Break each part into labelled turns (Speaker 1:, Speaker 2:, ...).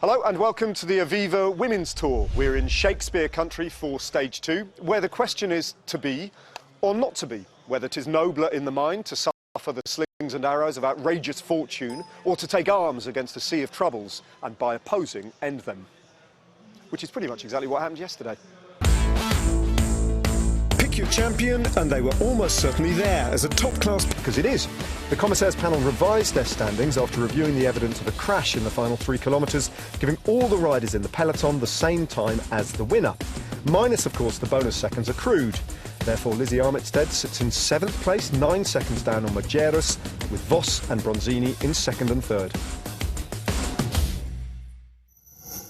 Speaker 1: Hello and welcome to the Aviva Women's Tour. We're in Shakespeare country for stage 2, where the question is to be or not to be, whether 'tis nobler in the mind to suffer the slings and arrows of outrageous fortune, or to take arms against a sea of troubles and by opposing end them. Which is pretty much exactly what happened yesterday. Pick your champion, and they were almost certainly there as a top-class... Because it is. The commissaires panel revised their standings after reviewing the evidence of a crash in the final 3 kilometres, giving all the riders in the peloton the same time as the winner. Minus, of course, the bonus seconds accrued. Therefore, Lizzie Armitstead sits in 7th place, 9 seconds down on Medeiros, with Voss and Bronzini in 2nd and 3rd.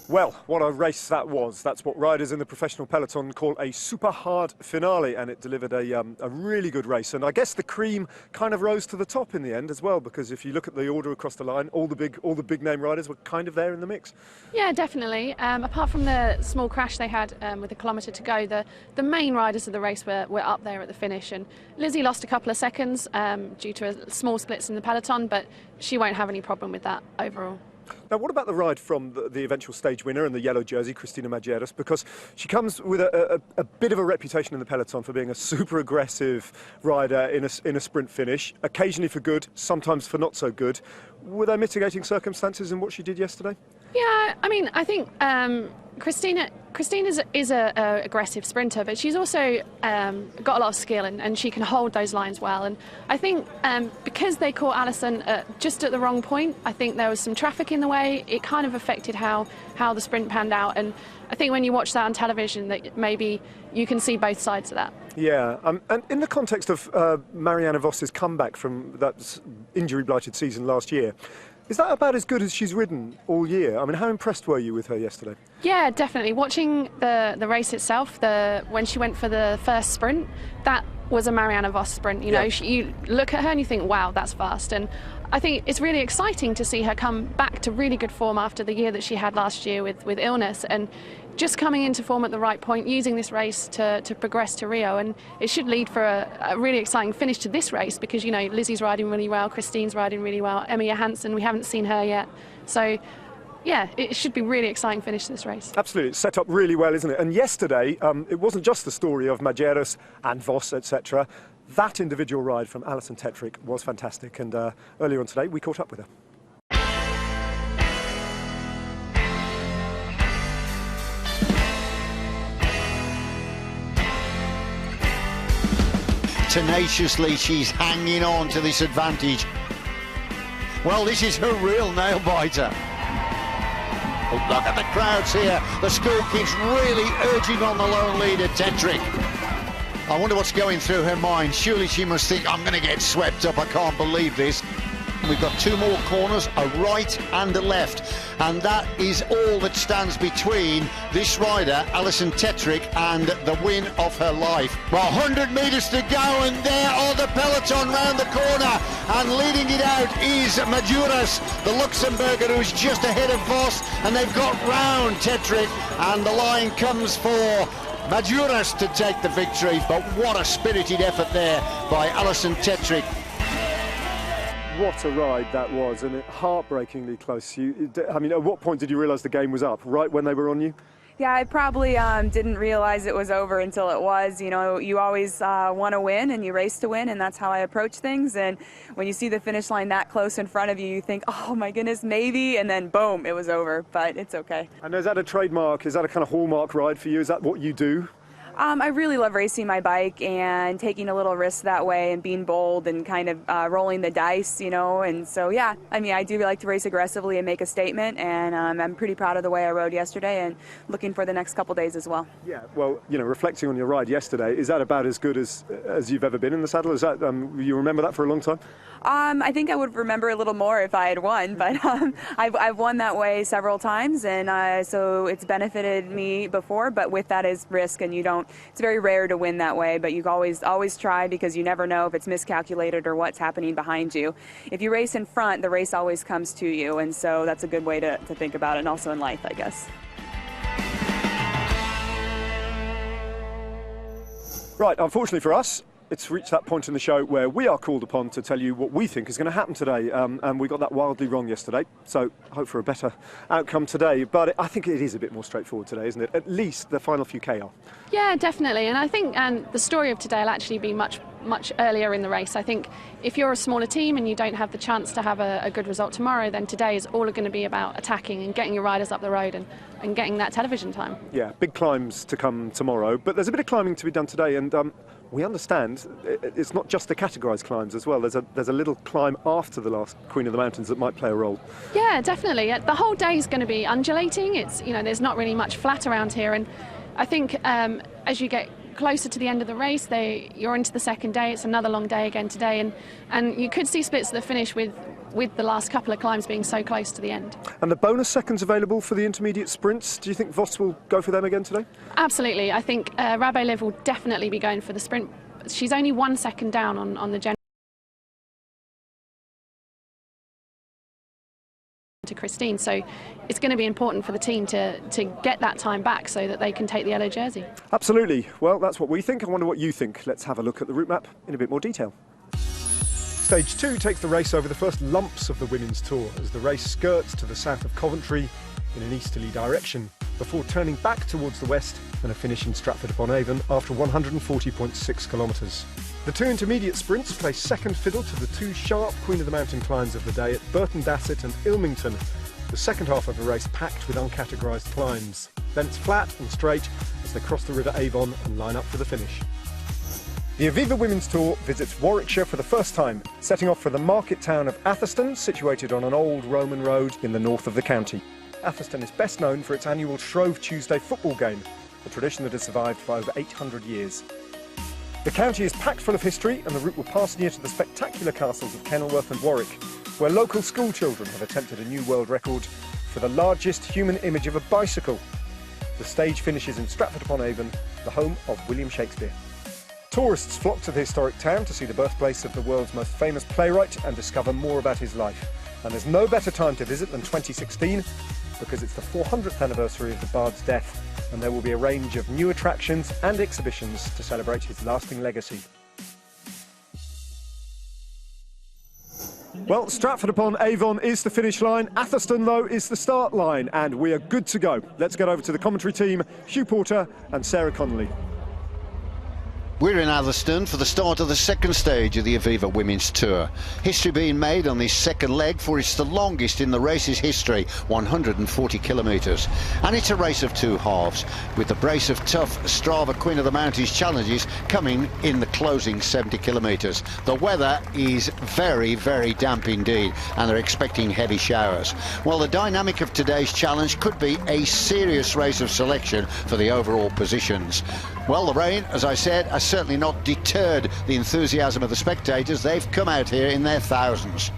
Speaker 1: Well, what a race that was. That's what riders in the professional peloton call a super hard finale, and it delivered a really good race. And I guess the cream kind of rose to the top in the end as well, because if you look at the order across the line, all the big name riders were kind of there in the mix. Yeah, definitely. Apart from the small crash they had with a kilometre to go, the main riders of the race were up there at the finish. And Lizzie lost a couple of seconds due to small splits in the peloton, but she won't have any problem with that overall. Now, what about the ride from the eventual stage winner in the yellow jersey, Christina Medeiros? Because she comes with a bit of a reputation in the peloton for being a super aggressive rider in a sprint finish, occasionally for good, sometimes for not so good. Were there mitigating circumstances in what she did yesterday? Yeah, I mean, I think Christina is an aggressive sprinter, but she's also got a lot of skill and she can hold those lines well. And I think because they caught Alison just at the wrong point, I think there was some traffic in the way. It kind of affected how the sprint panned out. And I think when you watch that on television, that maybe you can see both sides of that. Yeah, and in the context of Marianne Voss's comeback from that injury-blighted season last year, is that about as good as she's ridden all year? I mean, how impressed were you with her yesterday? Yeah, definitely. Watching the race itself, when she went for the first sprint, that was a Marianne Voss sprint. You know, you look at her and you think, wow, that's fast. And I think it's really exciting to see her come back to really good form after the year that she had last year with illness, and just coming into form at the right point, using this race to progress to Rio. And it should lead for a really exciting finish to this race, because, you know, Lizzie's riding really well, Christine's riding really well, Emilia Johansson, we haven't seen her yet. So, yeah, it should be a really exciting finish to this race. Absolutely, it's set up really well, isn't it? And yesterday, it wasn't just the story of Medeiros and Voss, etc. That individual ride from Alison Tetrick was fantastic, and earlier on today we caught up with her.
Speaker 2: Tenaciously, she's hanging on to this advantage. Well, this is a real nail-biter. Oh, look at the crowds here. The school kids really urging on the lone leader, Tetrick. I wonder what's going through her mind. Surely she must think, I'm going to get swept up. I can't believe this. We've got 2 more corners, a right and a left, and that is all that stands between this rider, Alison Tetrick, and the win of her life. Well, 100 metres to go, and there are the peloton round the corner, and leading it out is Medeiros, the Luxembourger, who's just ahead of Voss, and they've got round Tetrick, and the line comes for Medeiros to take the victory. But what a spirited effort there by Alison Tetrick.
Speaker 1: What a ride that was, and heartbreakingly close. I mean, at what point did you realise the game was up? Right when they were on you?
Speaker 3: Yeah, I probably didn't realize it was over until it was. You know, you always want to win and you race to win, and that's how I approach things. And when you see the finish line that close in front of you, you think, oh my goodness, maybe, and then boom, it was over, but it's okay.
Speaker 1: And is that a trademark? Is that a kind of hallmark ride for you? Is that what you do?
Speaker 3: I really love racing my bike and taking a little risk that way and being bold and kind of rolling the dice, you know. And so, yeah, I mean, I do like to race aggressively and make a statement, and I'm pretty proud of the way I rode yesterday and looking for the next couple days as well. Yeah, well, you know, reflecting on your ride yesterday, is that about as good as you've ever been in the saddle? Is that, you remember that for a long time? I think I would remember a little more if I had won, but I've won that way several times, and so it's benefited me before, but with that is risk, and you don't, it's very rare to win that way, but you always try, because you never know if it's miscalculated or what's happening behind you. If you race in front, the race always comes to you, and so that's a good way to think about it, and also in life, I guess.
Speaker 1: Right, unfortunately for us, it's reached that point in the show where we are called upon to tell you what we think is going to happen today. And we got that wildly wrong yesterday, so hope for a better outcome today. But I think it is a bit more straightforward today, isn't it? At least the final few K are.
Speaker 4: Yeah, definitely. And I think the story of today will actually be much earlier in the race. I think if you're a smaller team and you don't have the chance to have a good result tomorrow, then today is all going to be about attacking and getting your riders up the road and getting that television time.
Speaker 1: Yeah, big climbs to come tomorrow, but there's a bit of climbing to be done today, and we understand it's not just the categorised climbs as well. There's a little climb after the last Queen of the Mountains that might play a role.
Speaker 4: Yeah, definitely. The whole day is going to be undulating. It's, you know, there's not really much flat around here, and I think as you get closer to the end of the race, you're into the second day. It's another long day again today, and you could see splits at the finish with the last couple of climbs being so close to the end.
Speaker 1: And the bonus seconds available for the intermediate sprints, do you think Vos will go for them again today?
Speaker 4: Absolutely. I think Rabelais will definitely be going for the sprint. She's only 1 second down on the general to Christine, so it's going to be important for the team to get that time back so that they can take the yellow jersey.
Speaker 1: Absolutely. Well, that's what we think. I wonder what you think. Let's have a look at the route map in a bit more detail. Stage 2 takes the race over the first lumps of the Women's Tour as the race skirts to the south of Coventry in an easterly direction before turning back towards the west and a finish in Stratford upon Avon after 140.6 kilometres. The two intermediate sprints play second fiddle to the two sharp Queen of the Mountain climbs of the day at Burton Bassett and Ilmington. The second half of the race packed with uncategorised climbs. Then it's flat and straight as they cross the River Avon and line up for the finish. The Aviva Women's Tour visits Warwickshire for the first time, setting off for the market town of Atherstone, situated on an old Roman road in the north of the county. Atherstone is best known for its annual Shrove Tuesday football game, a tradition that has survived for over 800 years. The county is packed full of history, and the route will pass near to the spectacular castles of Kenilworth and Warwick, where local school children have attempted a new world record for the largest human image of a bicycle. The stage finishes in Stratford upon Avon, the home of William Shakespeare. Tourists flock to the historic town to see the birthplace of the world's most famous playwright and discover more about his life. And there's no better time to visit than 2016, because it's the 400th anniversary of the Bard's death, and there will be a range of new attractions and exhibitions to celebrate his lasting legacy. Well, Stratford upon Avon is the finish line. Atherstone, though, is the start line, and we are good to go. Let's get over to the commentary team, Hugh Porter and Sarah Connolly.
Speaker 2: We're in Atherstone for the start of the second stage of the Aviva Women's Tour. History being made on this second leg, for it's the longest in the race's history, 140 kilometres. And it's a race of two halves, with the brace of tough Strava Queen of the Mountains challenges coming in the closing 70 kilometres. The weather is very, very damp indeed, and they're expecting heavy showers. Well, the dynamic of today's challenge could be a serious race of selection for the overall positions. Well, the rain, as I said, has certainly not deterred the enthusiasm of the spectators. They've come out here in their thousands.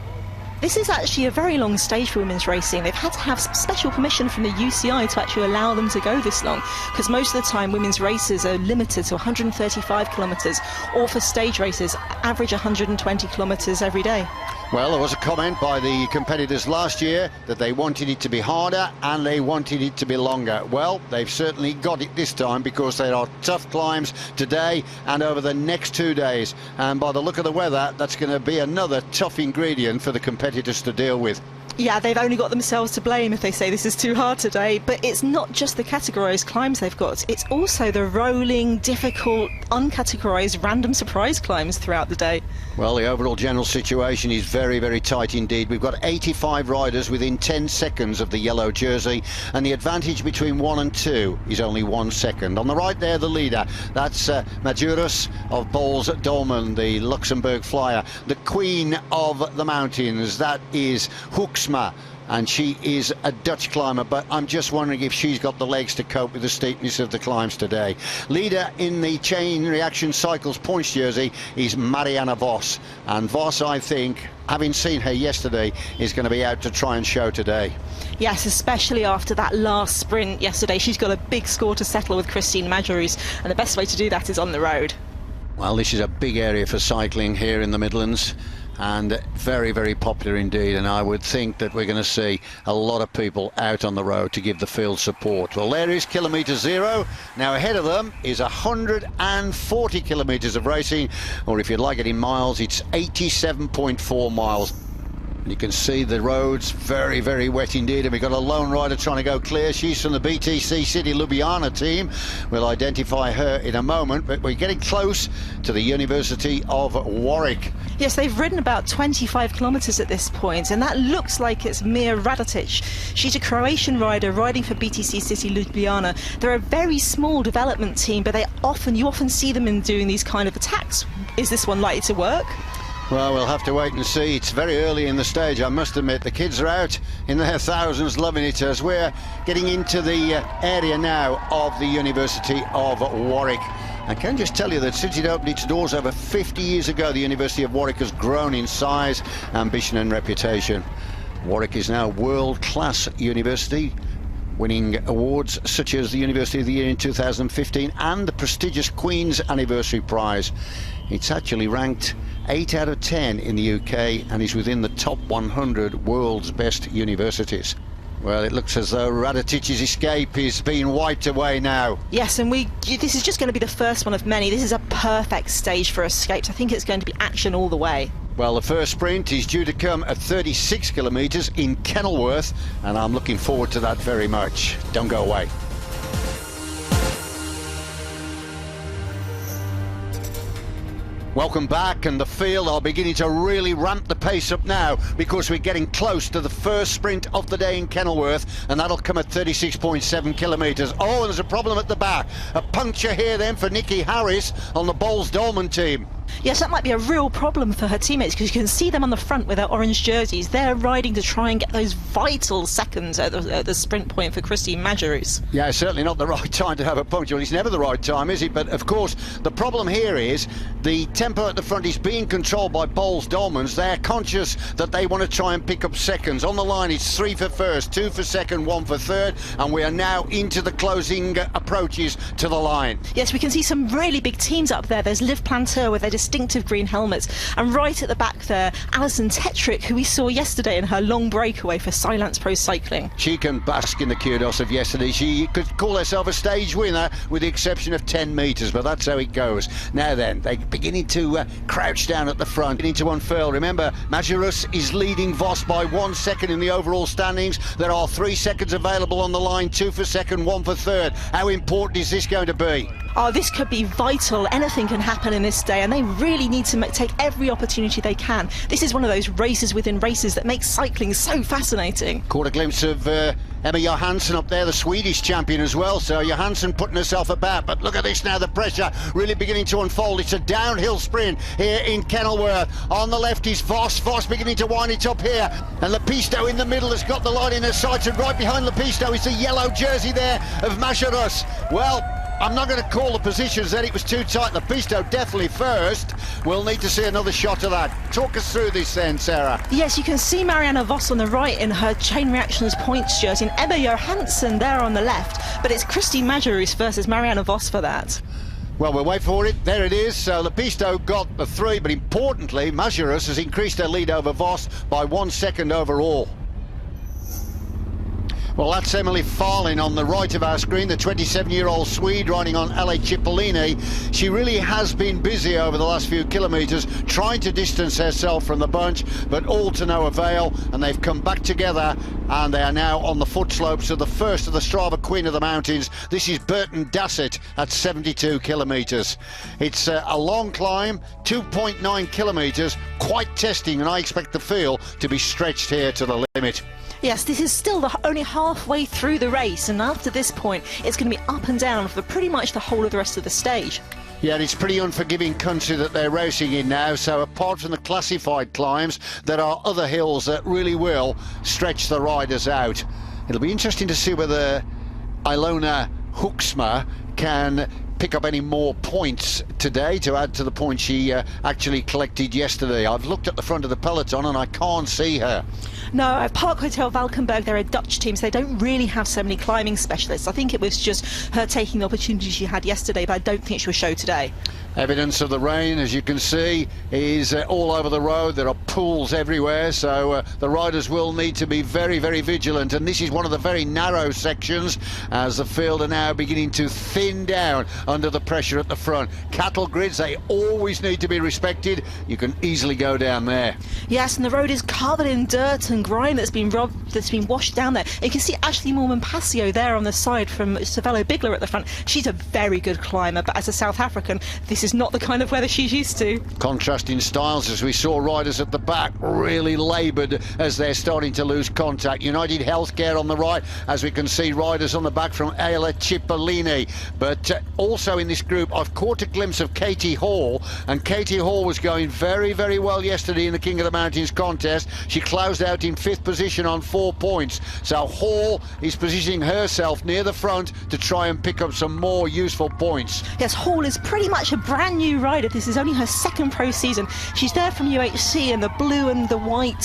Speaker 5: This is actually a very long stage for women's racing. They've had to have special permission from the UCI to actually allow them to go this long, because most of the time women's races are limited to 135 kilometres, or for stage races average 120 kilometres every day.
Speaker 2: Well, there was a comment by the competitors last year that they wanted it to be harder and they wanted it to be longer. Well, they've certainly got it this time, because there are tough climbs today and over the next 2 days. And by the look of the weather, that's going to be another tough ingredient for the competitors to deal with.
Speaker 5: Yeah, they've only got themselves to blame if they say this is too hard today, but it's not just the categorised climbs they've got, it's also the rolling, difficult, uncategorised, random surprise climbs throughout the day.
Speaker 2: Well, the overall general situation is very, very tight indeed. We've got 85 riders within 10 seconds of the yellow jersey, and the advantage between 1 and 2 is only 1 second. On the right there, the leader, that's Medeiros of Bowles Dolman, the Luxembourg flyer. The Queen of the Mountains, that is Hoeksma, and she is a Dutch climber, but I'm just wondering if she's got the legs to cope with the steepness of the climbs today. Leader in the chain reaction cycles points jersey is Marianne Vos, and Vos, I think, having seen her yesterday, is going to be out to try and show today.
Speaker 5: Yes, especially after that last sprint yesterday. She's got a big score to settle with Christina Medeiros, and the best way to do that is on the road.
Speaker 2: Well, this is a big area for cycling here in the Midlands. and very, very popular indeed, and I would think that we're going to see a lot of people out on the road to give the field support. Well, there is kilometre zero. Now ahead of them is 140 kilometres of racing, or if you'd like it in miles, it's 87.4 miles. You can see the roads very, very wet indeed, and we've got a lone rider trying to go clear. She's from the BTC City Ljubljana team. We'll identify her in a moment, but we're getting close to the University of Warwick.
Speaker 5: Yes, they've ridden about 25 kilometres at this point, and that looks like it's Mia Radotic. She's a Croatian rider riding for BTC City Ljubljana. They're a very small development team, but you often see them in doing these kind of attacks. Is this one likely to work?
Speaker 2: Well, we'll have to wait and see. It's very early in the stage, I must admit. The kids are out in their thousands loving it as we're getting into the area now of the University of Warwick. I can just tell you that since it opened its doors over 50 years ago, the University of Warwick has grown in size, ambition and reputation. Warwick is now a world-class university, winning awards such as the University of the Year in 2015 and the prestigious Queen's Anniversary Prize. It's actually ranked 8 out of 10 in the UK and is within the top 100 world's best universities. Well, it looks as though Radotic's escape is being wiped away now.
Speaker 5: Yes, and this is just going to be the first one of many. This is a perfect stage for escapes. I think it's going to be action all the way.
Speaker 2: Well, the first sprint is due to come at 36 kilometres in Kenilworth, and I'm looking forward to that very much. Don't go away. Welcome back, and the field are beginning to really ramp the pace up now because we're getting close to the first sprint of the day in Kenilworth, and that'll come at 36.7 kilometres. Oh, and there's a problem at the back. A puncture here then for Nikki Harrison on the Bowles-Dolman team.
Speaker 5: Yes, that might be a real problem for her teammates because you can see them on the front with their orange jerseys. They're riding to try and get those vital seconds at the sprint point for Christina Medeiros.
Speaker 2: Yeah, certainly not the right time to have a puncture. Well, it's never the right time, is it? But of course, the problem here is the tempo at the front is being controlled by Bowles-Dolmans. They're conscious that they want to try and pick up seconds. On the line, it's 3 for first, 2 for second, 1 for third, and we are now into the closing approaches to the line.
Speaker 5: Yes, we can see some really big teams up there. There's Liv Planteur with their distinctive green helmets, and right at the back there, Alison Tetrick, who we saw yesterday in her long breakaway for Silence Pro Cycling.
Speaker 2: She can bask in the kudos of yesterday. She could call herself a stage winner with the exception of 10 metres, but that's how it goes. Now then, they're beginning to crouch down at the front, beginning to unfurl. Remember, Medeiros is leading Vos by 1 second in the overall standings. There are 3 seconds available on the line, 2 for second, 1 for third. How important is this going to be?
Speaker 5: Oh, this could be vital. Anything can happen in this day, and they really need to take every opportunity they can. This is one of those races within races that makes cycling so fascinating.
Speaker 2: Caught a glimpse of Emma Johansson up there, the Swedish champion as well. So Johansson putting herself about. But look at this now, the pressure really beginning to unfold. It's a downhill sprint here in Kenilworth. On the left is Vos. Vos beginning to wind it up here. And Lepisto in the middle has got the line in her sights. And right behind Lepisto is the yellow jersey there of Medeiros. Well, I'm not going to call the positions then, it was too tight. Lepisto definitely first. We'll need to see another shot of that. Talk us through this then, Sarah.
Speaker 5: Yes, you can see Marianne Vos on the right in her Chain Reactions points jersey, and Emma Johansson there on the left. But it's Christina Medeiros versus Marianne Vos for that.
Speaker 2: Well, we'll wait for it. There it is. So Lepisto got the 3, but importantly, Medeiros has increased her lead over Vos by 1 second overall. Well, that's Emily Farlin on the right of our screen, the 27-year-old Swede riding on LA Cipollini. She really has been busy over the last few kilometres, trying to distance herself from the bunch, but all to no avail, and they've come back together, and they are now on the foot slopes of the first of the Strava Queen of the Mountains. This is Burton Dassett at 72 kilometres. It's a long climb, 2.9 kilometres, quite testing, and I expect the field to be stretched here to the limit.
Speaker 5: Yes, this is still only halfway through the race, and after this point it's going to be up and down for pretty much the whole of the rest of the stage.
Speaker 2: Yeah, it's pretty unforgiving country that they're racing in now, so apart from the classified climbs, there are other hills that really will stretch the riders out. It'll be interesting to see whether Ilona Hoeksma can pick up any more points today to add to the points she actually collected yesterday. I've looked at the front of the peloton and I can't see her.
Speaker 5: No, Park Hotel Valkenburg, they're a Dutch team, so they don't really have so many climbing specialists. I think it was just her taking the opportunity she had yesterday, but I don't think she'll show today.
Speaker 2: Evidence of the rain, as you can see, is all over the road. There are pools everywhere, so the riders will need to be very, very vigilant. And this is one of the very narrow sections, as the field are now beginning to thin down under the pressure at the front. Cattle grids, they always need to be respected. You can easily go down there.
Speaker 5: Yes, and the road is covered in dirt and grime that's been washed down there. You can see Ashley Mormon-Passio there on the side from Cervelo Bigler at the front. She's a very good climber, but as a South African, this is not the kind of weather she's used to.
Speaker 2: Contrasting styles, as we saw riders at the back really laboured as they're starting to lose contact. United Healthcare on the right, as we can see riders on the back from Ayla Cipollini. But also in this group, I've caught a glimpse of Katie Hall, and Katie Hall was going very, very well yesterday in the King of the Mountains contest. She closed out in 5th position on 4 points. So Hall is positioning herself near the front to try and pick up some more useful points.
Speaker 5: Yes, Hall is pretty much a brand new rider. This is only her 2nd pro season. She's there from UHC in the blue and the white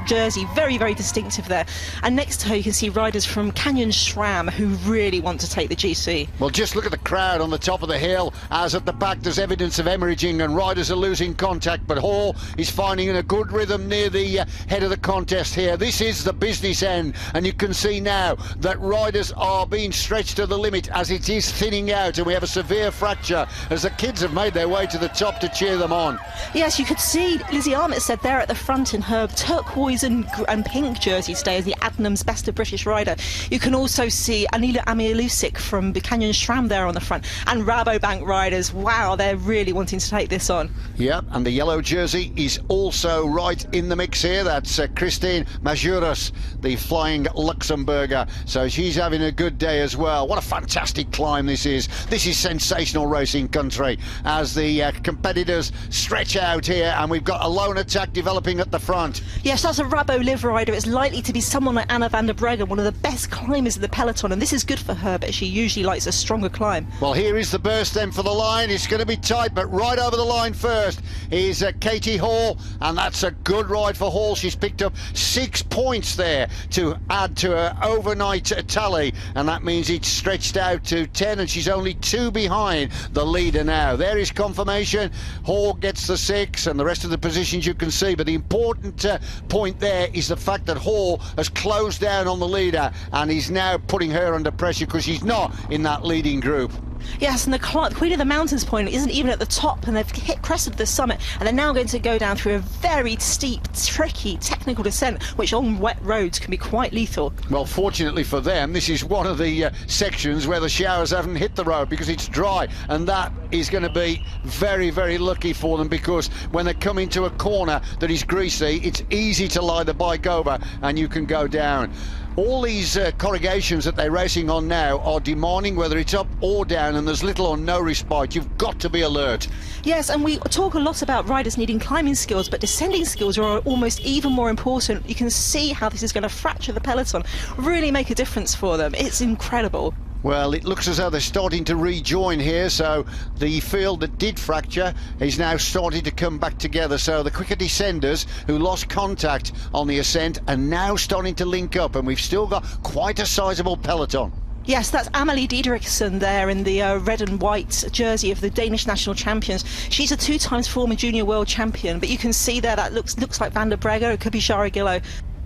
Speaker 5: jersey, very, very distinctive there. And next to her you can see riders from Canyon SRAM who really want to take the GC.
Speaker 2: Well, just look at the crowd on the top of the hill, as at the back there's evidence of hemorrhaging and riders are losing contact, but Hall is finding a good rhythm near the head of the contest here. This is the business end, and you can see now that riders are being stretched to the limit as it is thinning out, and we have a severe fracture as the kids have made their way to the top to cheer them on.
Speaker 5: Yes, you could see Lizzie Armistead there at the front in her turquoise and pink jersey today as the Adnams Best of British Rider. You can also see Anila Amialusik from Canyon SRAM there on the front, and Rabobank riders. Wow, they're really wanting to take this on.
Speaker 2: Yep, and the yellow jersey is also right in the mix here. That's Christina Medeiros, the flying Luxembourger. So she's having a good day as well. What a fantastic climb this is. This is sensational racing country as the competitors stretch out here, and we've got a lone attack developing at the front.
Speaker 5: Yes, that's a Rabo live rider. It's likely to be someone like Anna van der Breggen, one of the best climbers of the peloton, and this is good for her, but she usually likes a stronger climb.
Speaker 2: Well, here is the burst then for the line. It's going to be tight, but right over the line first is Katie Hall, and that's a good ride for Hall. She's picked up 6 points there to add to her overnight tally, and that means it's stretched out to 10, and she's only 2 behind the leader now. There is confirmation. Hall gets the 6, and the rest of the positions you can see, but the important point there is the fact that Hall has closed down on the leader and is now putting her under pressure because she's not in that leading group.
Speaker 5: Yes, and the Queen of the Mountains point isn't even at the top, and they've crested the summit, and they're now going to go down through a very steep, tricky, technical descent, which on wet roads can be quite lethal.
Speaker 2: Well, fortunately for them, this is one of the sections where the showers haven't hit the road because it's dry, and that is going to be very, very lucky for them, because when they come into a corner that is greasy, it's easy to lie the bike over and you can go down. All these corrugations that they're racing on now are demanding whether it's up or down, and there's little or no respite. You've got to be alert.
Speaker 5: Yes, and we talk a lot about riders needing climbing skills, but descending skills are almost even more important. You can see how this is going to fracture the peloton, really make a difference for them. It's incredible.
Speaker 2: Well, it looks as though they're starting to rejoin here, so the field that did fracture is now starting to come back together. So the quicker descenders who lost contact on the ascent are now starting to link up, and we've still got quite a sizable peloton.
Speaker 5: Yes, that's Emilia D Derrickson there in the red and white jersey of the Danish national champions. She's a 2-time former junior world champion, but you can see there that looks like Van der Breggen. It could be Shara Gillow.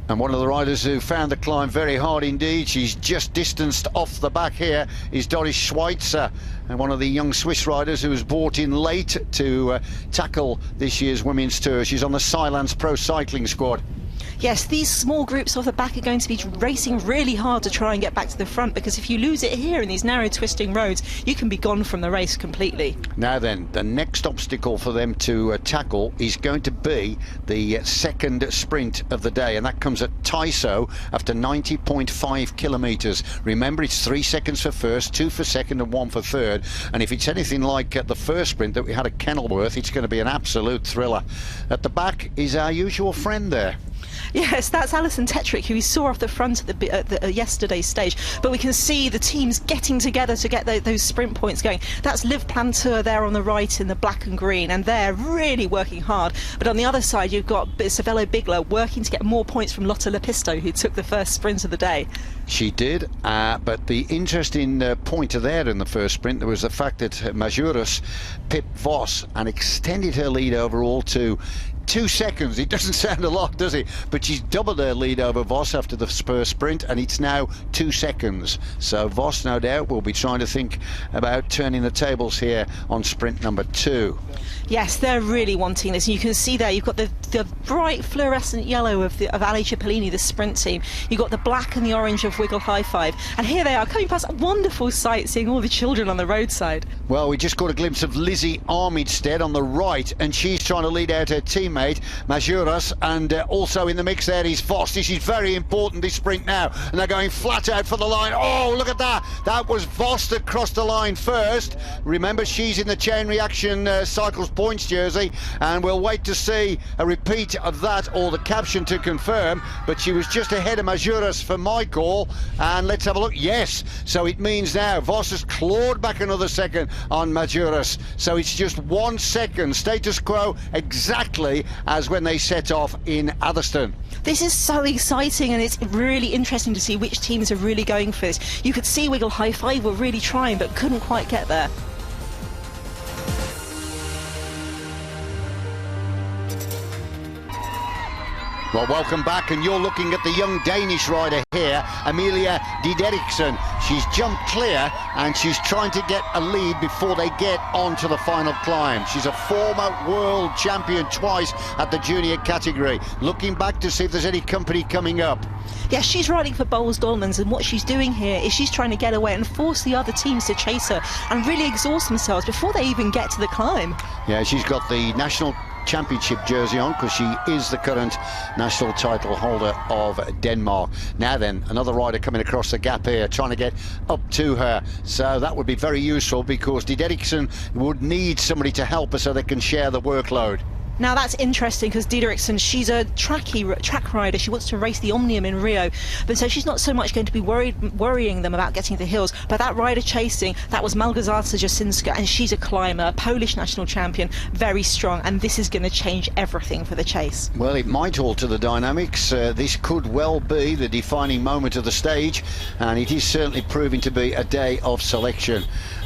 Speaker 2: And one of the riders who found the climb very hard indeed, she's just distanced off the back here, is Doris Schweitzer, and one of the young Swiss riders who was brought in late to tackle this year's women's tour. She's on the Silence Pro Cycling squad.
Speaker 5: Yes, these small groups off the back are going to be racing really hard to try and get back to the front, because if you lose it here in these narrow twisting roads, you can be gone from the race completely. Now
Speaker 2: then, the next obstacle for them to tackle is going to be the second sprint of the day, and that comes at Taiso after 90.5 kilometres. Remember, it's 3 seconds for first, 2 for second and 1 for third, and if it's anything like the first sprint that we had at Kenilworth, it's going to be an absolute thriller. At the back is our usual friend there.
Speaker 5: Yes, that's Alison Tetrick, who we saw off the front at yesterday's stage. But we can see the teams getting together to get those sprint points going. That's Liv Planteur there on the right in the black and green, and they're really working hard. But on the other side, you've got Cervelo Bigler working to get more points from Lotte Lepisto, who took the first sprint of the day.
Speaker 2: She did, but the interesting pointer there in the first sprint, there was the fact that Mažuras pipped Vos and extended her lead overall to 2 seconds. It doesn't sound a lot, does it? But she's doubled her lead over Vos after the first sprint, and it's now 2 seconds. So Vos, no doubt, will be trying to think about turning the tables here on sprint number 2.
Speaker 5: Yes, they're really wanting this. You can see there, you've got the bright fluorescent yellow of Ali Cipollini, the sprint team. You've got the black and the orange of Wiggle High Five. And here they are, coming past a wonderful sight, seeing all the children on the roadside.
Speaker 2: Well, we just got a glimpse of Lizzie Armitstead on the right, and she's trying to lead out her teammate, Mažuras, and also in the mix there is Vos. This is very important, this sprint now, and they're going flat out for the line. Oh, look at that. That was Vos that crossed the line first. Remember, she's in the chain reaction cycles points jersey, and we'll wait to see a repeat of that or the caption to confirm, but she was just ahead of Mažuras for my call. And let's have a look. Yes, so it means now Vos has clawed back another second on Mažuras, so it's just 1 second, status quo exactly as when they set off in Atherstone.
Speaker 5: This is so exciting, and it's really interesting to see which teams are really going for this. You could see Wiggle High Five were really trying but couldn't quite get there.
Speaker 2: Well, welcome back, and you're looking at the young Danish rider here, Emilia D Derrickson. She's jumped clear, and she's trying to get a lead before they get onto the final climb. She's a former world champion twice at the junior category. Looking back to see if there's any company coming up.
Speaker 5: Yeah, she's riding for Bowles Dolmans, and what she's doing here is she's trying to get away and force the other teams to chase her and really exhaust themselves before they even get to the climb.
Speaker 2: Yeah, she's got the national championship jersey on because she is the current national title holder of Denmark. Now then, another rider coming across the gap here, trying to get up to her. So that would be very useful because D Derrickson would need somebody to help her so they can share the workload.
Speaker 5: Now that's interesting because D Derrickson, she's a track rider. She wants to race the Omnium in Rio, but so she's not so much going to be worrying them about getting the hills. But that rider chasing, that was Małgorzata Jasinska, and she's a climber, a Polish national champion, very strong, and this is going to change everything for the chase.
Speaker 2: Well, it might alter the dynamics. This could well be the defining moment of the stage, and it is certainly proving to be a day of selection.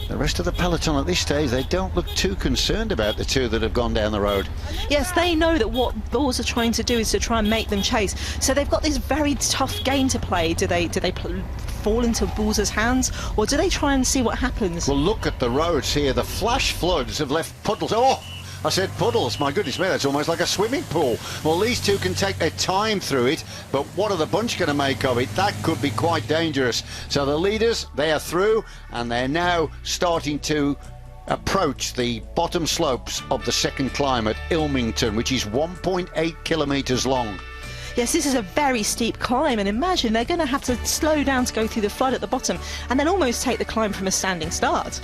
Speaker 2: The rest of the peloton at this stage, they don't look too concerned about the two that have gone down the road.
Speaker 5: Yes, they know that what Bulls are trying to do is to try and make them chase. So they've got this very tough game to play. Do they fall into Bulls' hands, or do they try and see what happens?
Speaker 2: Well, look at the roads here. The flash floods have left puddles. Oh! I said puddles, my goodness me, that's almost like a swimming pool. Well, these two can take their time through it, but what are the bunch going to make of it? That could be quite dangerous. So the leaders, they are through, and they're now starting to approach the bottom slopes of the second climb at Ilmington, which is 1.8 kilometres long.
Speaker 5: Yes, this is a very steep climb, and imagine they're going to have to slow down to go through the flood at the bottom and then almost take the climb from a standing start.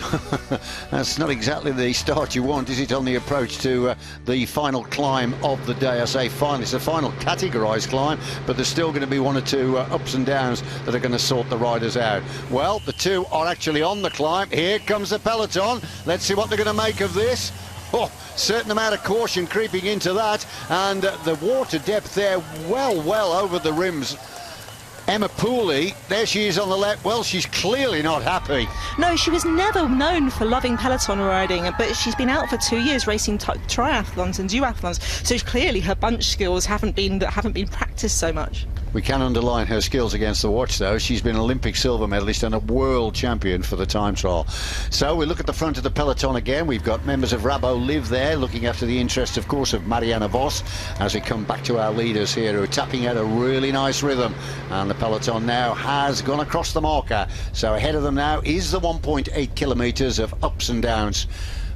Speaker 2: That's not exactly the start you want, is it, on the approach to the final climb of the day? I say final, it's a final categorised climb, but there's still going to be one or two ups and downs that are going to sort the riders out. Well, the two are actually on the climb. Here comes the peloton. Let's see what they're going to make of this. Oh, certain amount of caution creeping into that, and the water depth there well over the rims. Emma Pooley, there she is on the left. Well, she's clearly not happy.
Speaker 5: No, she was never known for loving peloton riding, but she's been out for 2 years racing triathlons and duathlons, so clearly her bunch skills haven't been practiced so much.
Speaker 2: We can underline her skills against the watch, though. She's been an Olympic silver medalist and a world champion for the time trial. So we look at the front of the peloton again. We've got members of Rabo Liv there, looking after the interest, of course, of Marianne Vos, as we come back to our leaders here, who are tapping out a really nice rhythm. And the peloton now has gone across the marker. So ahead of them now is the 1.8 kilometres of ups and downs.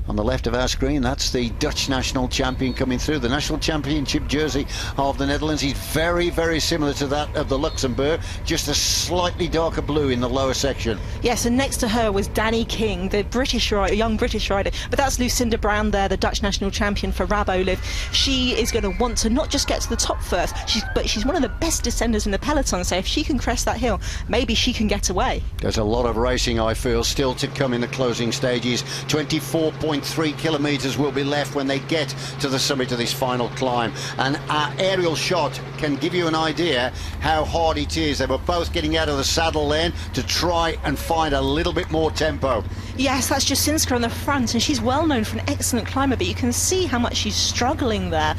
Speaker 2: On the left of our screen, that's the Dutch national champion coming through, the national championship jersey of the Netherlands. He's very, very similar to that of the Luxembourg, just a slightly darker blue in the lower section.
Speaker 5: Yes, and next to her was Danny King, the British rider, young British rider. But that's Lucinda Brand there, the Dutch national champion for Rabo-Liv. She is going to want to not just get to the top first, but she's one of the best descenders in the peloton, so if she can crest that hill, maybe she can get away.
Speaker 2: There's a lot of racing, I feel, still to come in the closing stages. 24.3 kilometres will be left when they get to the summit of this final climb, and our aerial shot can give you an idea how hard it is. They were both getting out of the saddle then to try and find a little bit more tempo.
Speaker 5: Yes, that's Johansson on the front, and she's well known for an excellent climber, but you can see how much she's struggling there.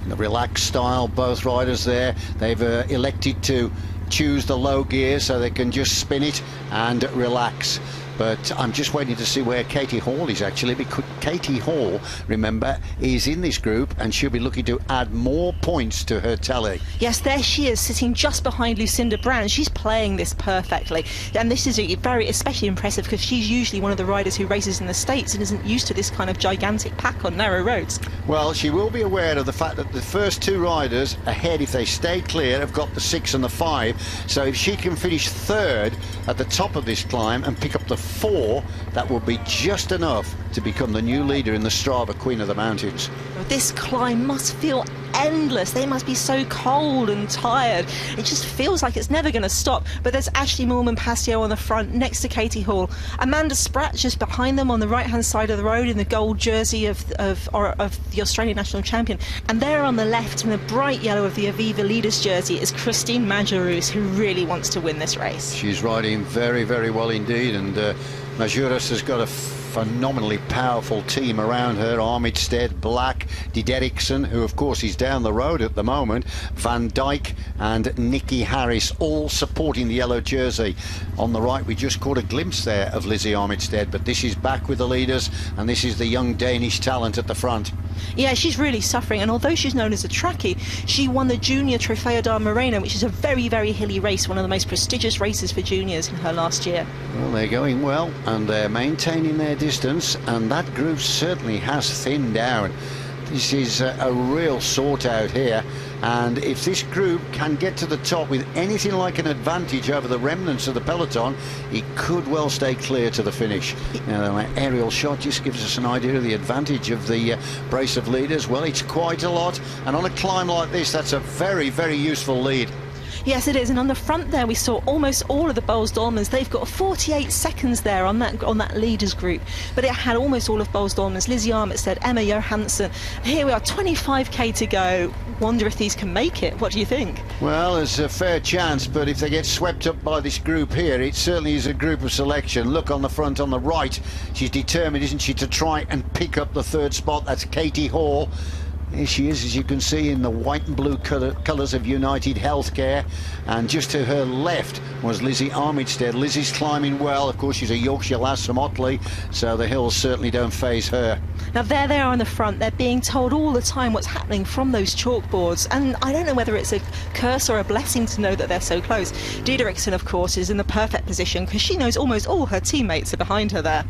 Speaker 2: The relaxed style, both riders there, they've elected to choose the low gear so they can just spin it and relax. But I'm just waiting to see where Katie Hall is actually, because Katie Hall, remember, is in this group and she'll be looking to add more points to her tally.
Speaker 5: Yes, there she is, sitting just behind Lucinda Brand. She's playing this perfectly, and this is very especially impressive because she's usually one of the riders who races in the States and isn't used to this kind of gigantic pack on narrow roads.
Speaker 2: Well, she will be aware of the fact that the first two riders ahead, if they stay clear, have got the 6 and the 5. So if she can finish third at the top of this climb and pick up the 4, that will be just enough to become the new leader in the Strava Queen of the Mountains.
Speaker 5: This climb must feel endless. They must be so cold and tired. It just feels like it's never going to stop. But there's Ashley Moorman-Passio on the front next to Katie Hall. Amanda Spratt just behind them on the right-hand side of the road in the gold jersey of the Australian national champion. And there on the left in the bright yellow of the Aviva leaders jersey is Christina Medeiros, who really wants to win this race.
Speaker 2: She's riding very, very well indeed, and Medeiros has got a phenomenally powerful team around her. Armitstead, Black, D Derrickson, who of course is down the road at the moment, Van Dijk and Nikki Harris, all supporting the yellow jersey. On the right we just caught a glimpse there of Lizzie Armitstead, but this is back with the leaders, and this is the young Danish talent at the front.
Speaker 5: Yeah, she's really suffering, and although she's known as a trackie, she won the Junior Trofeo da Morena, which is a very, very hilly race, one of the most prestigious races for juniors in her last year.
Speaker 2: Well, they're going well, and they're maintaining their distance, and that group certainly has thinned down. This is a real sort out here, and if this group can get to the top with anything like an advantage over the remnants of the peloton, it could well stay clear to the finish. Now, an aerial shot just gives us an idea of the advantage of the brace of leaders. Well, it's quite a lot, and on a climb like this, that's a very, very useful lead.
Speaker 5: Yes, it is, and on the front there we saw almost all of the Boels-Dolmans. They've got 48 seconds there on that leaders group, but it had almost all of Boels-Dolmans. Lizzie Armitstead, Emma Johansson. Here we are, 25k to go. Wonder if these can make it. What do you think?
Speaker 2: Well, there's a fair chance, but if they get swept up by this group here, it certainly is a group of selection. Look on the front on the right, she's determined, isn't she, to try and pick up the third spot. That's Katie Hall. Here she is, as you can see, in the white and blue colours of United Healthcare, and just to her left was Lizzie Armitstead. Lizzie's climbing well, of course she's a Yorkshire lass from Otley, so the hills certainly don't faze her.
Speaker 5: Now there they are on the front, they're being told all the time what's happening from those chalkboards, and I don't know whether it's a curse or a blessing to know that they're so close. D Derrickson, of course, is in the perfect position because she knows almost all her teammates are behind her there.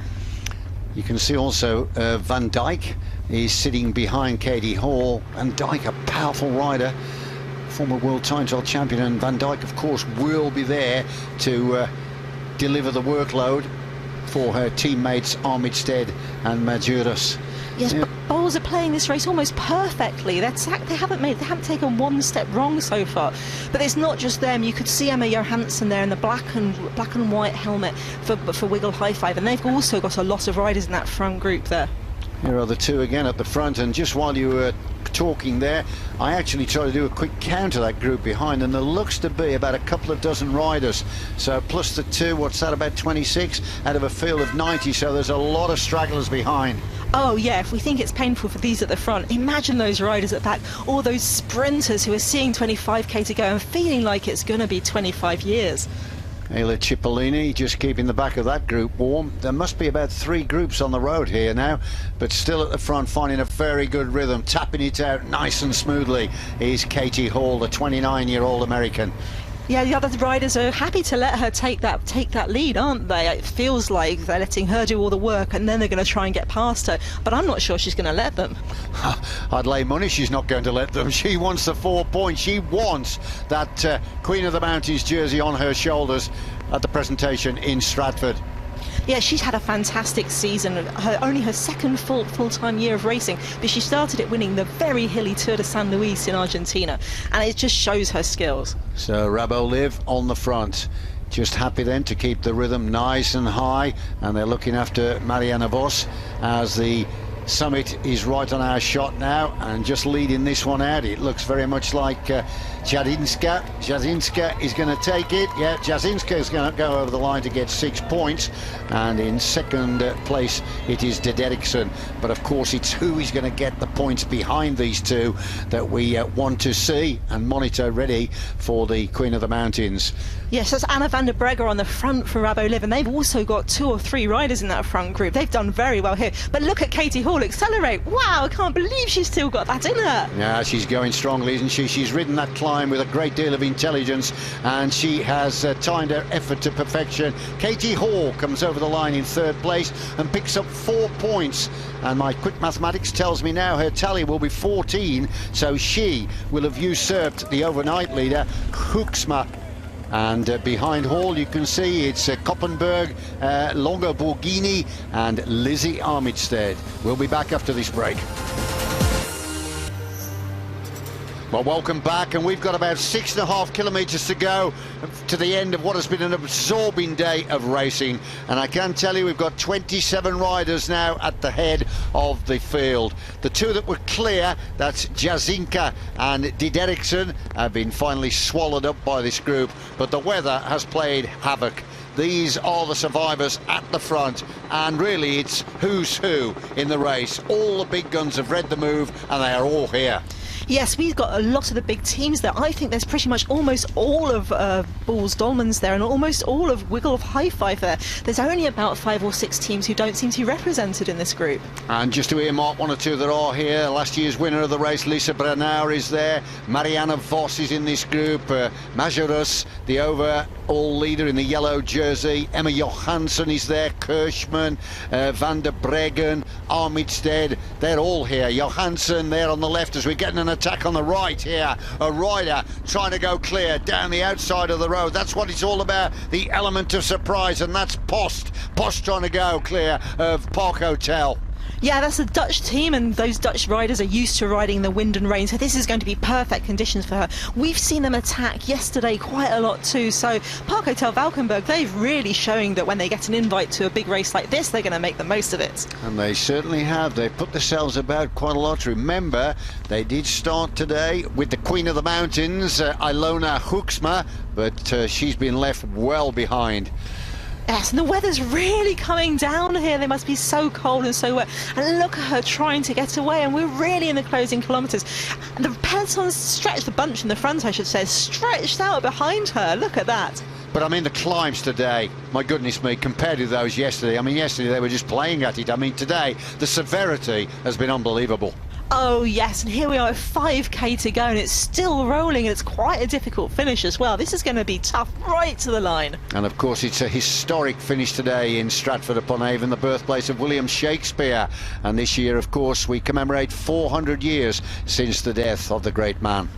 Speaker 2: You can see also Van Dijk is sitting behind Katie Hall. Van Dijk, a powerful rider, former world time trial champion, and Van Dijk, of course, will be there to deliver the workload for her teammates Armitstead and Medeiros.
Speaker 5: Yes, but Boels are playing this race almost perfectly. They haven't taken one step wrong so far. But it's not just them. You could see Emma Johansson there in the black and white helmet for Wiggle High Five, and they've also got a lot of riders in that front group there.
Speaker 2: Here are the two again at the front, and just while you were talking there, I actually tried to do a quick count of that group behind, and there looks to be about a couple of dozen riders. So plus the two, what's that, about 26 out of a field of 90, so there's a lot of stragglers behind.
Speaker 5: Oh yeah, if we think it's painful for these at the front, imagine those riders at the back, all those sprinters who are seeing 25k to go and feeling like it's going to be 25 years.
Speaker 2: Ayla Cipollini just keeping the back of that group warm. There must be about 3 groups on the road here now, but still at the front, finding a very good rhythm, tapping it out nice and smoothly, is Katie Hall, the 29-year-old American.
Speaker 5: Yeah, the other riders are happy to let her take that lead, aren't they? It feels like they're letting her do all the work and then they're going to try and get past her. But I'm not sure she's going to let them.
Speaker 2: I'd lay money she's not going to let them. She wants the 4 points. She wants that Queen of the Mountains jersey on her shoulders at the presentation in Stratford.
Speaker 5: Yeah, she's had a fantastic season. Only her second full-time year of racing, but she started it winning the very hilly Tour de San Luis in Argentina, and it just shows her skills.
Speaker 2: So Rabo Liv on the front, just happy then to keep the rhythm nice and high, and they're looking after Marianne Vos as the summit is right on our shot now, and just leading this one out. It looks very much like Jadzinska. Jadzinska is going to take it. Yeah, Jadzinska is going to go over the line to get 6 points, and in second place it is De Derrickson. But of course it's who is going to get the points behind these two that we want to see and monitor, ready for the Queen of the Mountains.
Speaker 5: Yes, that's Anna van der Breggen on the front for Rabo Liv, and they've also got 2 or 3 riders in that front group. They've done very well here. But look at Katie Hall accelerate. Wow, I can't believe she's still got that in her.
Speaker 2: Yeah, she's going strongly, isn't she? She's ridden that climb with a great deal of intelligence, and she has timed her effort to perfection. Katie Hall comes over the line in third place and picks up 4 points. And my quick mathematics tells me now her tally will be 14, so she will have usurped the overnight leader, Hoeksma. And behind Hall you can see it's Koppenberg, Longo Borghini and Lizzie Armitstead. We'll be back after this break. Well, welcome back, and we've got about 6.5 kilometres to go to the end of what has been an absorbing day of racing, and I can tell you we've got 27 riders now at the head of the field. The 2 that were clear, that's Jadzinska and De Derrickson, have been finally swallowed up by this group, but the weather has played havoc. These are the survivors at the front, and really it's who's who in the race. All the big guns have read the move, and they are all here.
Speaker 5: Yes, we've got a lot of the big teams there. I think there's pretty much almost all of Bulls Dolmans there and almost all of Wiggle of High Five there. There's only about 5 or 6 teams who don't seem to be represented in this group. And
Speaker 2: just to earmark 1 or 2 that are here, last year's winner of the race, Lisa Brennauer, is there. Marianne Vos is in this group. Majorus, the overall leader in the yellow jersey. Emma Johansson is there. Kirschman, van der Breggen, Armitstead, they're all here. Johansson there on the left as we're getting an attack on the right here. A rider trying to go clear down the outside of the road. That's what it's all about, the element of surprise, and that's Post. Post trying to go clear of Park Hotel.
Speaker 5: Yeah, that's a Dutch team, and those Dutch riders are used to riding the wind and rain, so this is going to be perfect conditions for her. We've seen them attack yesterday quite a lot too, so Park Hotel Valkenburg, they've really showing that when they get an invite to a big race like this, they're going to make the most of it.
Speaker 2: And they certainly have. They put themselves about quite a lot. Remember, they did start today with the Queen of the Mountains, Ilona Hoeksma, but she's been left well behind.
Speaker 5: Yes, and the weather's really coming down here. They must be so cold and so wet. And look at her trying to get away, and we're really in the closing kilometres. And the peloton's stretched, the bunch in the front, I should say, stretched out behind her. Look at that.
Speaker 2: But I mean, the climbs today, my goodness me, compared to those yesterday, I mean, yesterday they were just playing at it. I mean, today, the severity has been unbelievable.
Speaker 5: Oh yes, and here we are at 5k to go, and it's still rolling, and it's quite a difficult finish as well. This is going to be tough right to the line.
Speaker 2: And of course it's a historic finish today in Stratford upon Avon, the birthplace of William Shakespeare. And this year, of course, we commemorate 400 years since the death of the great man.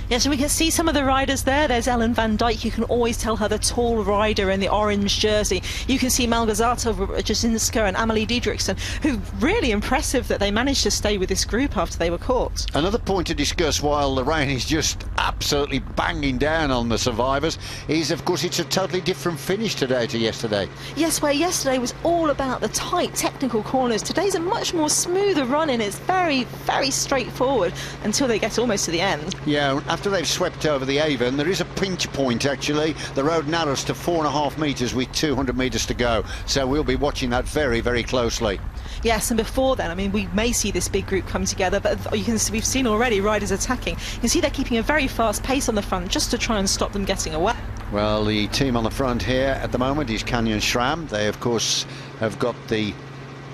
Speaker 5: Yes, and we can see some of the riders there. There's Ellen van Dijk. You can always tell her the tall rider in the orange jersey. You can see Malgorzata, Jadzinska and Emilia D Derrickson, who really impressive that they managed to stay with this group after they were caught.
Speaker 2: Another point to discuss while the rain is just absolutely banging down on the survivors is, of course, it's a totally different finish today to yesterday.
Speaker 5: Yes, where yesterday was all about the tight technical corners, today's a much more smoother run-in. It's very, very straightforward until they get almost to the end.
Speaker 2: Yeah, after they've swept over the Avon, there is a pinch point actually. The road narrows to 4.5 metres with 200 metres to go, so we'll be watching that very, very closely.
Speaker 5: Yes, and before then, I mean, we may see this big group come together, but you can see, we've seen already riders attacking. You can see they're keeping a very fast pace on the front just to try and stop them getting away.
Speaker 2: Well, the team on the front here at the moment is Canyon Schramm. They, of course, have got the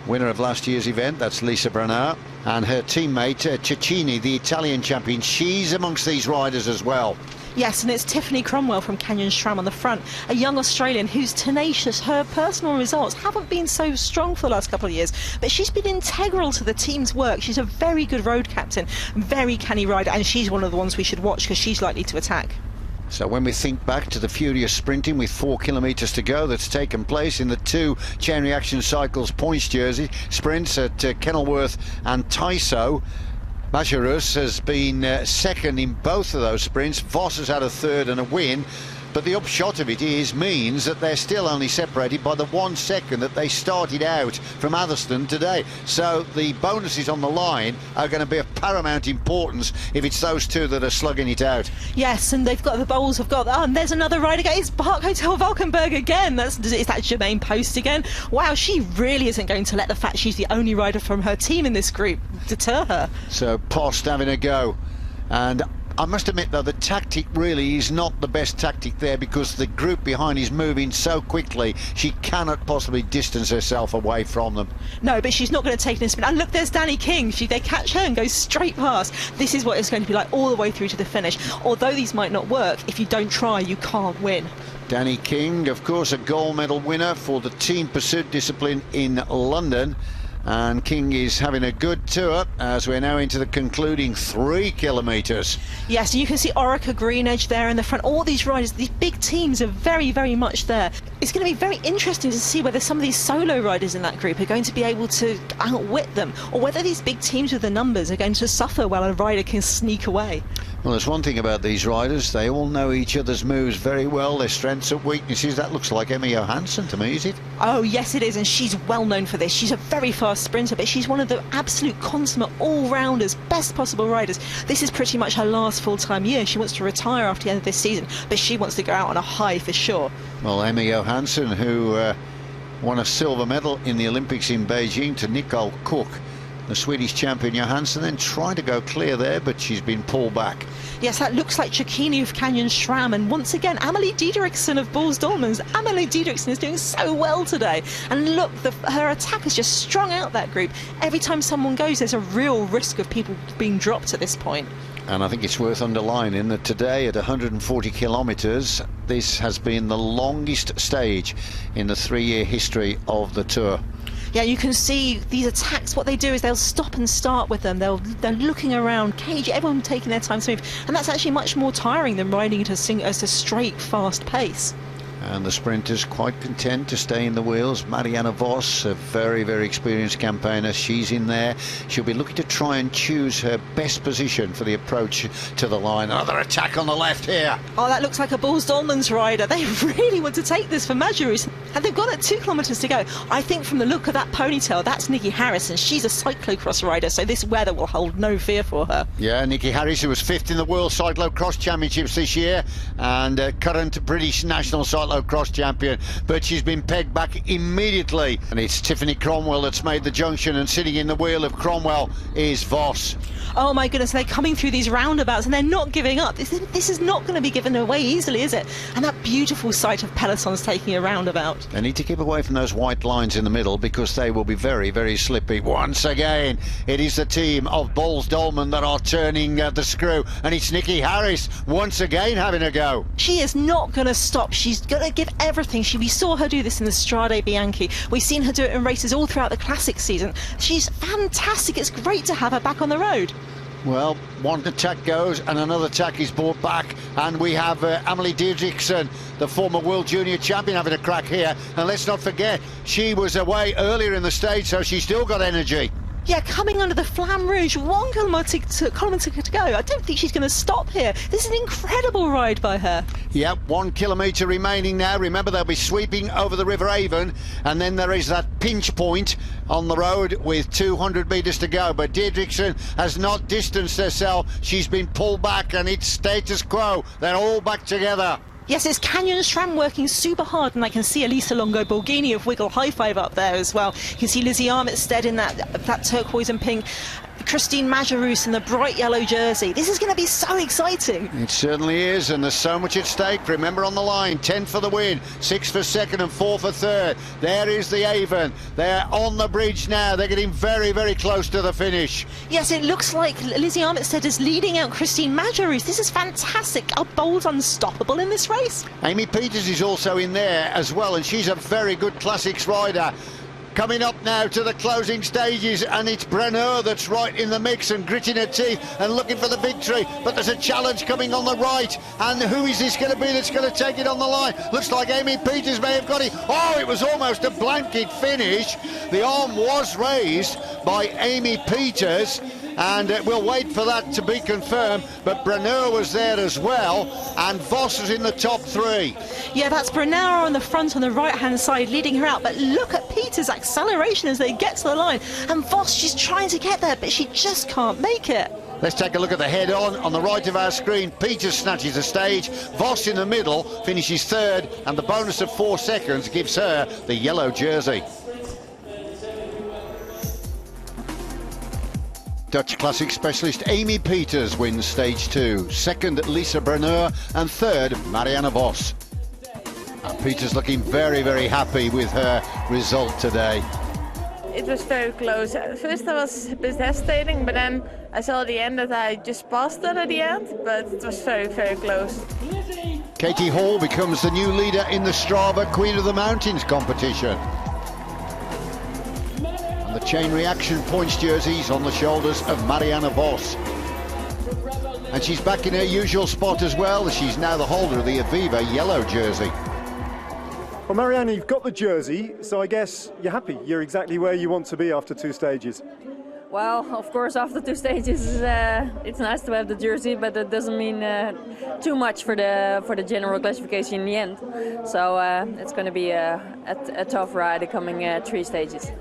Speaker 2: winner of last year's event, that's Lisa Brennauer, and her teammate Cecchini, the Italian champion. She's amongst these riders as well.
Speaker 5: Yes, and it's Tiffany Cromwell from Canyon SRAM on the front, a young Australian who's tenacious. Her personal results haven't been so strong for the last couple of years, but she's been integral to the team's work. She's a very good road captain, very canny rider, and she's one of the ones we should watch because she's likely to attack.
Speaker 2: So when we think back to the furious sprinting with 4 kilometres to go that's taken place in the 2 Chain Reaction Cycles points jersey sprints at Kenilworth and Tyso, Majerus has been second in both of those sprints. Voss has had a third and a win, but the upshot of it means that they're still only separated by the 1 second that they started out from Atherstone today. So the bonuses on the line are going to be of paramount importance if it's those two that are slugging it out.
Speaker 5: Yes, and they've got the bowls have got, and there's another rider again. It's Park Hotel Valkenburg again. Is that Jermaine Post again? Wow, she really isn't going to let the fact she's the only rider from her team in this group deter her.
Speaker 2: So Post having a go, and I must admit though, the tactic really is not the best tactic there because the group behind is moving so quickly she cannot possibly distance herself away from them.
Speaker 5: No, but she's not going to take an spin. And look, there's Danny King. They catch her and go straight past. This is what it's going to be like all the way through to the finish. Although these might not work, if you don't try, you can't win.
Speaker 2: Danny King, of course, a gold medal winner for the team pursuit discipline in London. And King is having a good tour as we're now into the concluding 3 kilometres.
Speaker 5: Yes, and you can see Orica Greenedge there in the front. All these riders, these big teams are very, very much there. It's going to be very interesting to see whether some of these solo riders in that group are going to be able to outwit them, or whether these big teams with the numbers are going to suffer while a rider can sneak away.
Speaker 2: Well, there's one thing about these riders, they all know each other's moves very well, their strengths and weaknesses. That looks like Emilia Johansson to me, is it?
Speaker 5: Oh yes it is, and she's well known for this. She's a very fast sprinter, but she's one of the absolute consummate all-rounders, best possible riders. This is pretty much her last full-time year. She wants to retire after the end of this season, but she wants to go out on a high for sure.
Speaker 2: Well, Emilia Johansson, who won a silver medal in the Olympics in Beijing to Nicole Cook, the Swedish champion Johansson, then trying to go clear there, but she's been pulled back.
Speaker 5: Yes, that looks like Chikini of Canyon SRAM, and once again Emilia D Derrickson of Bulls Dolmans. Emilia D Derrickson is doing so well today, and look, her attack has just strung out that group. Every time someone goes, there's a real risk of people being dropped at this point.
Speaker 2: And I think it's worth underlining that today at 140 kilometres, this has been the longest stage in the 3-year history of the Tour.
Speaker 5: Yeah, you can see these attacks. What they do is they'll stop and start with them. They're looking around, cage, everyone taking their time to move, and that's actually much more tiring than riding at a straight, fast pace.
Speaker 2: And the sprinters quite content to stay in the wheels. Marianne Vos, a very, very experienced campaigner, she's in there. She'll be looking to try and choose her best position for the approach to the line. Another attack on the left here.
Speaker 5: Oh, that looks like a Bulls Dolmans rider. They really want to take this for Majerus, and they've got it 2 kilometres to go. I think from the look of that ponytail, that's Nikki Harrison. She's a cyclocross rider, so this weather will hold no fear for her.
Speaker 2: Yeah, Nikki Harrison was 5th in the World Cyclocross Championships this year, and current British national cyclocross champion, but she's been pegged back immediately. And it's Tiffany Cromwell that's made the junction, and sitting in the wheel of Cromwell is Voss.
Speaker 5: Oh my goodness, they're coming through these roundabouts and they're not giving up. This is not going to be given away easily, is it? And that beautiful sight of pelotons taking a roundabout.
Speaker 2: They need to keep away from those white lines in the middle because they will be very, very slippy. Once again, it is the team of Bulls Dolman that are turning the screw, and it's Nikki Harris once again having a go.
Speaker 5: She is not going to stop. She's going to give everything. We saw her do this in the Strade Bianchi. We've seen her do it in races all throughout the Classic season. She's fantastic. It's great to have her back on the road.
Speaker 2: Well, one attack goes and another attack is brought back, and we have Emilia D Derrickson, the former World Junior champion, having a crack here. And let's not forget, she was away earlier in the stage, so she's still got energy.
Speaker 5: Yeah, coming under the Flamme Rouge, 1 kilometre to go. I don't think she's going to stop here. This is an incredible ride by her.
Speaker 2: Yep, 1 kilometre remaining now. Remember, they'll be sweeping over the River Avon, and then there is that pinch point on the road with 200 metres to go. But Derrickson has not distanced herself. She's been pulled back, and it's status quo. They're all back together.
Speaker 5: Yes, it's Canyon SRAM working super hard, and I can see Elisa Longo Borghini of Wiggle High Five up there as well. You can see Lizzie Armitstead in that turquoise and pink. Christina Medeiros in the bright yellow jersey. This is going to be so exciting.
Speaker 2: It certainly is, and there's so much at stake. Remember, on the line, 10 for the win, 6 for second and 4 for third. There is the Avon. They're on the bridge now. They're getting very, very close to the finish.
Speaker 5: Yes, it looks like Lizzie Armitstead is leading out Christina Medeiros. This is fantastic. Are Bowls unstoppable in this race?
Speaker 2: Amy Peters is also in there as well, and she's a very good classics rider. Coming up now to the closing stages, and it's Brenner that's right in the mix and gritting her teeth and looking for the victory. But there's a challenge coming on the right, and who is this going to be that's going to take it on the line? Looks like Amy Peters may have got it. Oh, it was almost a blanket finish. The arm was raised by Amy Peters, and we'll wait for that to be confirmed. But Brenner was there as well, and Voss was in the top 3.
Speaker 5: Yeah, that's Brenner on the front on the right-hand side leading her out. But look at Peters' acceleration as they get to the line. And Voss, she's trying to get there, but she just can't make it.
Speaker 2: Let's take a look at the head-on the right of our screen. Peters snatches the stage. Voss in the middle finishes third, and the bonus of 4 seconds gives her the yellow jersey. Dutch classic specialist Amy Peters wins stage 2. Second, Lisa Brenner, and third, Marianne Vos. And Peters looking very, very happy with her result today.
Speaker 6: It was very close. At first I was a bit hesitating, but then I saw at the end that I just passed it at the end, but it was very, very close.
Speaker 2: Katie Hall becomes the new leader in the Strava Queen of the Mountains competition. The chain reaction points jerseys on the shoulders of Marianne Vos. And she's back in her usual spot as well, as she's now the holder of the Aviva yellow jersey.
Speaker 1: Well, Marianne, you've got the jersey, so I guess you're happy. You're exactly where you want to be after 2 stages.
Speaker 7: Well, of course, after 2 stages, it's nice to have the jersey, but it doesn't mean too much for the general classification in the end. So it's going to be a tough ride the coming 3 stages.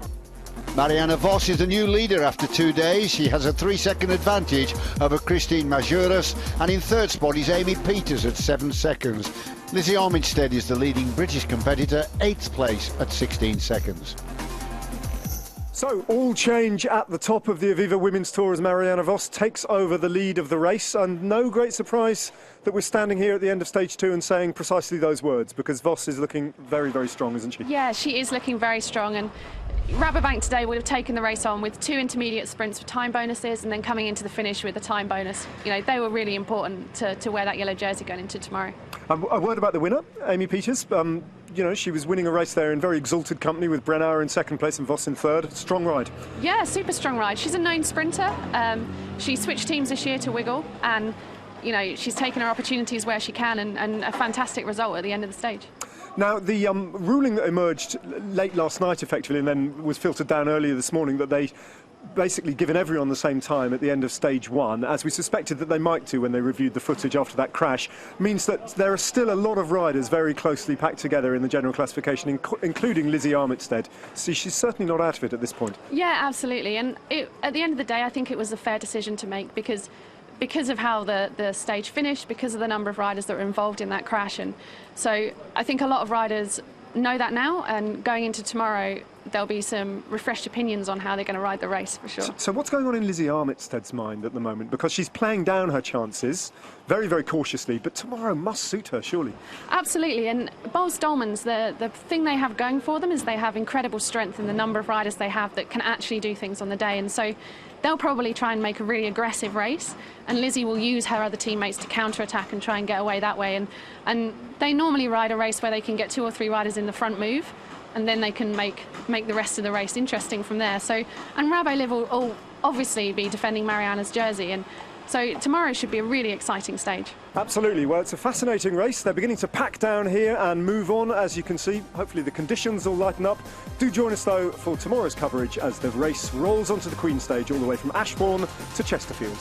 Speaker 2: Marianne Vos is the new leader after 2 days. She has a 3-second advantage over Christina Medeiros, and in third spot is Amy Peters at 7 seconds. Lizzie Armitstead is the leading British competitor, 8th place at 16 seconds.
Speaker 1: So, all change at the top of the Aviva Women's Tour as Marianne Vos takes over the lead of the race, and no great surprise that we're standing here at the end of stage 2 and saying precisely those words, because Vos is looking very, very strong, isn't she?
Speaker 4: Yeah, she is looking very strong, and Rabobank today would have taken the race on with 2 intermediate sprints for time bonuses, and then coming into the finish with a time bonus. You know, they were really important to wear that yellow jersey going into tomorrow.
Speaker 1: A word about the winner, Amy Peters. You know, she was winning a race there in very exalted company with Brenner in second place and Vos in third. Strong ride.
Speaker 4: Yeah, super strong ride. She's a known sprinter. She switched teams this year to Wiggle, and you know, she's taken her opportunities where she can, and a fantastic result at the end of the stage.
Speaker 1: Now, the ruling that emerged late last night, effectively, and then was filtered down earlier this morning, that they basically given everyone the same time at the end of stage 1, as we suspected that they might do when they reviewed the footage after that crash, means that there are still a lot of riders very closely packed together in the general classification, including Lizzie Armitstead. So she's certainly not out of it at this point.
Speaker 4: Yeah, absolutely. And at the end of the day, I think it was a fair decision to make, because of how the stage finished, because of the number of riders that were involved in that crash. And so I think a lot of riders know that now, and going into tomorrow there'll be some refreshed opinions on how they're going to ride the race, for sure.
Speaker 1: So what's going on in Lizzie Armitstead's mind at the moment? Because she's playing down her chances very, very cautiously, but tomorrow must suit her, surely.
Speaker 4: Absolutely, and Boels Dolmans, the thing they have going for them is they have incredible strength in the number of riders they have that can actually do things on the day, and so they'll probably try and make a really aggressive race, and Lizzie will use her other teammates to counter-attack and try and get away that way. And they normally ride a race where they can get 2 or 3 riders in the front move, and then they can make the rest of the race interesting from there. So, and Rabo Liv will obviously be defending Marianne's jersey, and so tomorrow should be a really exciting stage.
Speaker 1: Absolutely. Well, it's a fascinating race. They're beginning to pack down here and move on, as you can see. Hopefully the conditions will lighten up. Do join us, though, for tomorrow's coverage as the race rolls onto the Queen stage all the way from Ashbourne to Chesterfield.